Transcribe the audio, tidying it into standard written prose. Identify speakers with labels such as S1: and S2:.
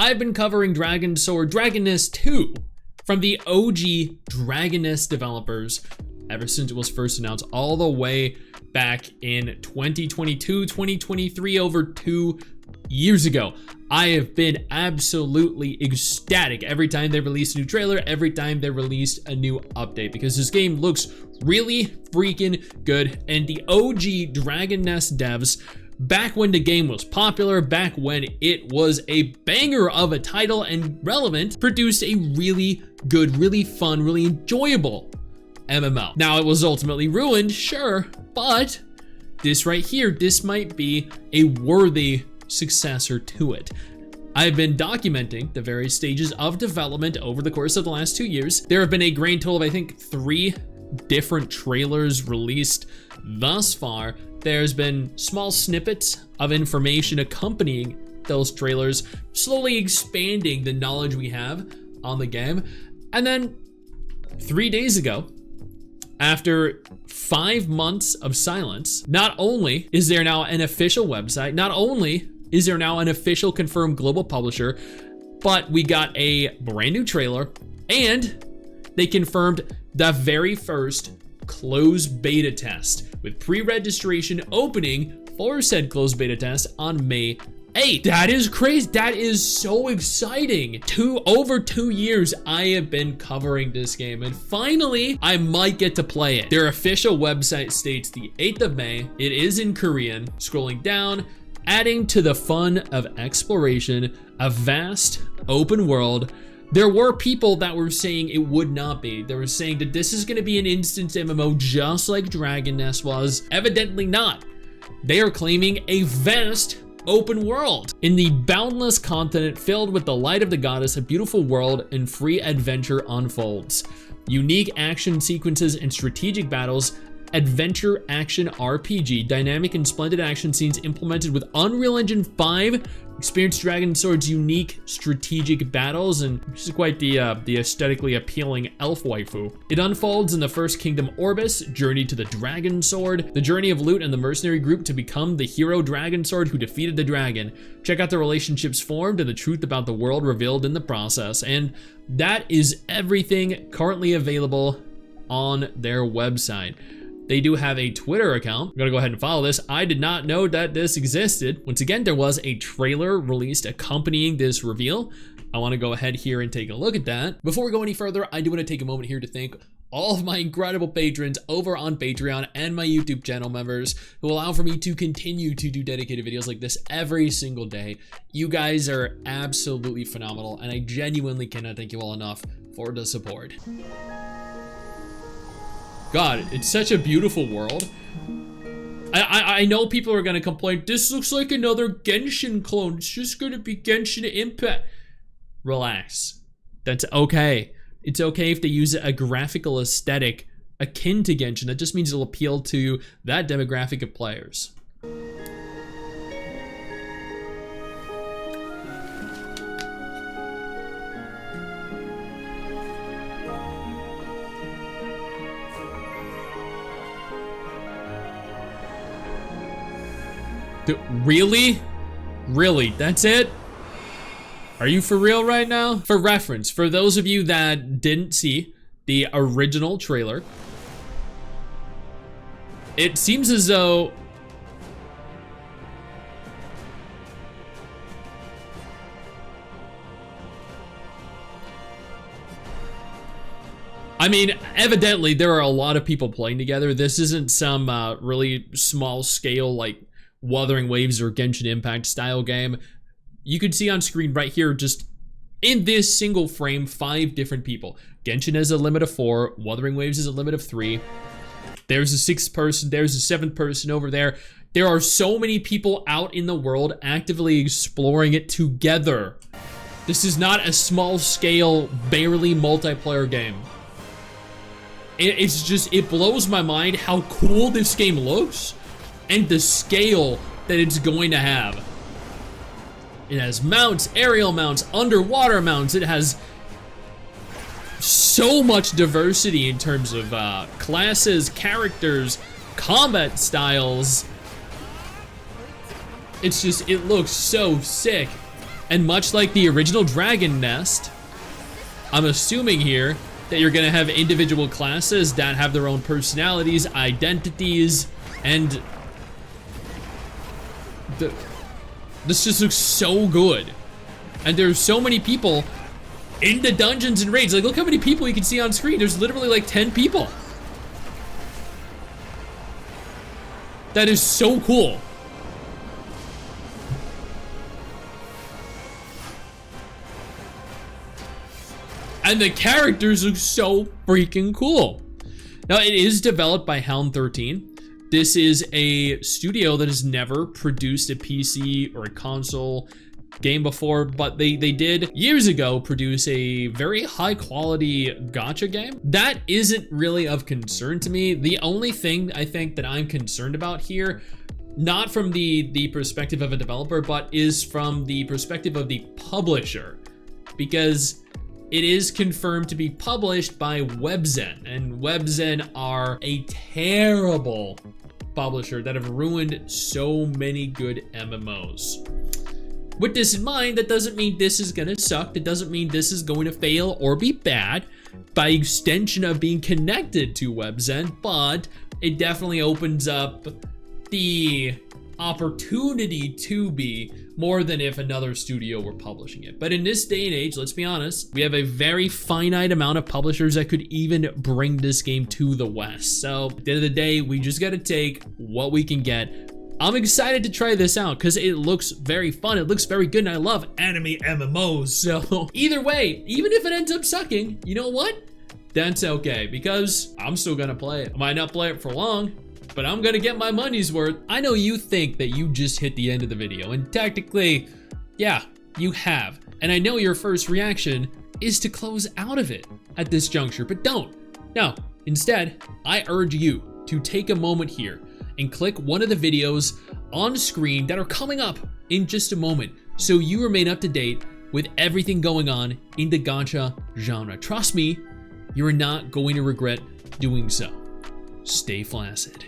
S1: I've been covering Dragon Sword, Dragon Nest 2 from the OG Dragon Nest developers ever since it was first announced, all the way back in 2022, 2023, over 2 years ago. I have been absolutely ecstatic every time they released a new trailer, every time they released a new update, because this game looks really freaking good. And the OG Dragon Nest devs, back when the game was popular, back when it was a banger of a title and relevant, produced a really good, really fun, really enjoyable MMO. Now, it was ultimately ruined, sure, but this right here, this might be a worthy successor to it. I've been documenting the various stages of development over the course of the last 2 years. There have been a grand total of, I think, 3 different trailers released thus far. There's been small snippets of information accompanying those trailers, slowly expanding the knowledge we have on the game. And then 3 days ago, after 5 months of silence, not only is there now an official website, not only is there now an official confirmed global publisher, but we got a brand new trailer, and they confirmed the very first closed beta test, with pre-registration opening for said closed beta test on May 8th. That is crazy. That is so exciting. Over 2 years, I have been covering this game, and finally, I might get to play it. Their official website states the 8th of May. It is in Korean. Scrolling down, adding to the fun of exploration, a vast open world. There were people that were saying it would not be. They were saying that this is going to be an instance MMO just like Dragon Nest was. Evidently not. They are claiming a vast open world. In the boundless continent filled with the light of the goddess, a beautiful world and free adventure unfolds. Unique action sequences and strategic battles, adventure action RPG, dynamic and splendid action scenes implemented with Unreal Engine 5. Experience Dragon Sword's unique strategic battles, and this is quite the aesthetically appealing elf waifu. It unfolds in the first kingdom Orbis, journey to the Dragon Sword, the journey of Lute and the mercenary group to become the hero Dragon Sword who defeated the dragon. Check out the relationships formed and the truth about the world revealed in the process. And that is everything currently available on their website. They do have a Twitter account. I'm gonna go ahead and follow this. I did not know that this existed. Once again, there was a trailer released accompanying this reveal. I wanna go ahead here and take a look at that. Before we go any further, I do wanna take a moment here to thank all of my incredible patrons over on Patreon and my YouTube channel members who allow for me to continue to do dedicated videos like this every single day. You guys are absolutely phenomenal, and I genuinely cannot thank you all enough for the support. God, it's such a beautiful world. I know people are gonna complain, this looks like another Genshin clone. It's just gonna be Genshin Impact. Relax. That's okay. It's okay if they use a graphical aesthetic akin to Genshin. That just means it'll appeal to that demographic of players. Really? Really? That's it? Are you for real right now? For reference, for those of you that didn't see the original trailer, it seems as though I mean, evidently there are a lot of people playing together. This isn't some really small scale like Wuthering Waves or Genshin Impact style game. You can see on screen right here, just in this single frame, 5 different people. Genshin has a limit of 4, Wuthering Waves is a limit of 3. There's a 6th person, there's a 7th person over there. There are so many people out in the world actively exploring it together. This is not a small scale, barely multiplayer game. It's just, it blows my mind how cool this game looks and the scale that it's going to have. It has mounts, aerial mounts, underwater mounts. It has so much diversity in terms of classes, characters, combat styles. It's just, it looks so sick. And much like the original Dragon Nest, I'm assuming here that you're gonna have individual classes that have their own personalities, identities, and this just looks so good. And there's so many people in the dungeons and raids. Like, look how many people you can see on screen. There's literally like 10 people. That is so cool. And the characters look so freaking cool. Now, it is developed by Helm 13. This is a studio that has never produced a PC or a console game before, but they did years ago produce a very high quality gacha game. That isn't really of concern to me. The only thing I think that I'm concerned about here, not from the perspective of a developer, but is from the perspective of the publisher, because it is confirmed to be published by Webzen, and Webzen are a terrible publisher that have ruined so many good MMOs. With this in mind, that doesn't mean this is gonna suck. That doesn't mean this is going to fail or be bad by extension of being connected to Webzen, but it definitely opens up the opportunity to be more than if another studio were publishing it. But in this day and age, let's be honest, we have a very finite amount of publishers that could even bring this game to the West. So at the end of the day, we just gotta take what we can get. I'm excited to try this out because it looks very fun. It looks very good, and I love anime MMOs. So either way, even if it ends up sucking, you know what? That's okay, because I'm still gonna play it. I might not play it for long, but I'm gonna get my money's worth. I know you think that you just hit the end of the video, and technically, yeah, you have. And I know your first reaction is to close out of it at this juncture, but don't. No, instead, I urge you to take a moment here and click one of the videos on screen that are coming up in just a moment, so you remain up to date with everything going on in the gacha genre. Trust me, you are not going to regret doing so. Stay flaccid.